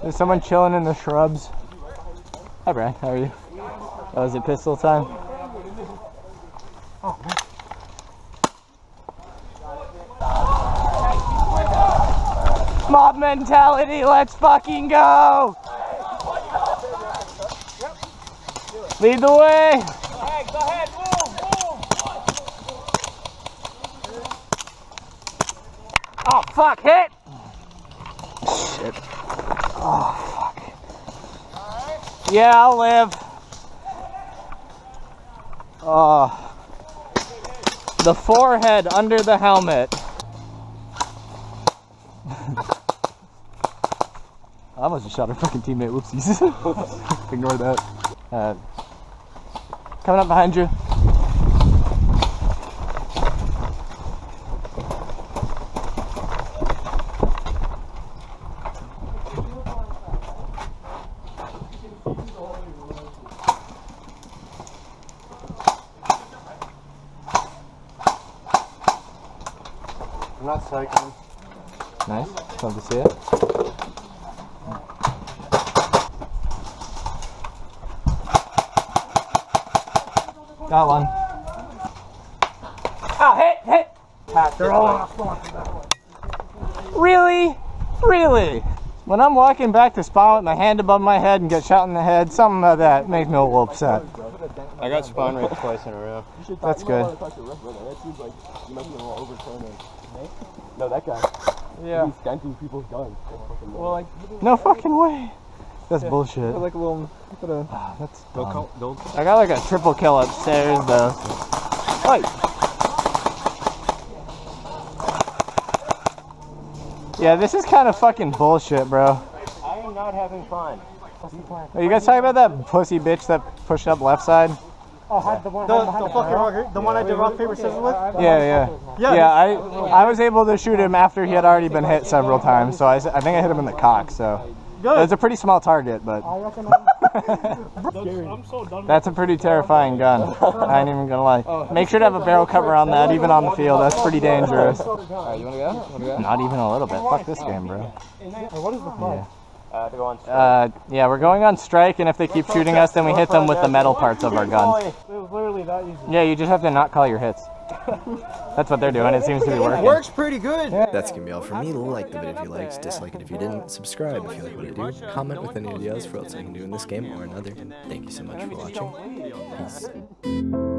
There's someone chilling in the shrubs. Hi, Brian. How are you? Oh, is it pistol time? Oh, man. Mob mentality, let's fucking go! Lead the way! Hey, go ahead, move! Oh, fuck, hit! Shit. Oh, fuck. Yeah, I'll live. Oh. The forehead under the helmet. I almost just shot our fucking teammate. Whoopsies. Ignore that. Coming up behind you. I'm not cycling. Nice. Love to see it. Got one. Oh, hit! They're all off. Really? Really? When I'm walking back to spawn with my hand above my head and get shot in the head, something like that makes me a little upset. I got spawn raped twice in a row. That's good. No, that guy. Yeah. He's stenting people's guns. Well, like, no fucking way. That's bullshit. Like a little. That's dumb. I got like a triple kill upstairs though. Wait. Yeah, this is kind of fucking bullshit, bro. I am not having fun. Are you guys talking about that pussy bitch that pushed up left side? Oh, the one I did rock, paper, scissors with? Yeah. I was able to shoot him after he had already been hit several times, so I think I hit him in the cock, so. Good. It's a pretty small target, but that's a pretty terrifying gun. I ain't even gonna lie. Make sure to have a barrel cover on that, even on the field. That's pretty dangerous. Alright, you wanna go? Not even a little bit. Fuck this game, bro. What is the flag? To go on strike. Yeah, we're going on strike, and if they keep shooting us, then we hit them with the metal parts of our guns. It was literally that easy. Yeah, you just have to not call your hits. That's what they're doing. It seems to be working. Works pretty good. That's gonna be all from me. Like the video if you liked, dislike it if you didn't, subscribe if you like what I do, comment with any ideas for what else I can do in this game or another. Thank you so much for watching. Peace.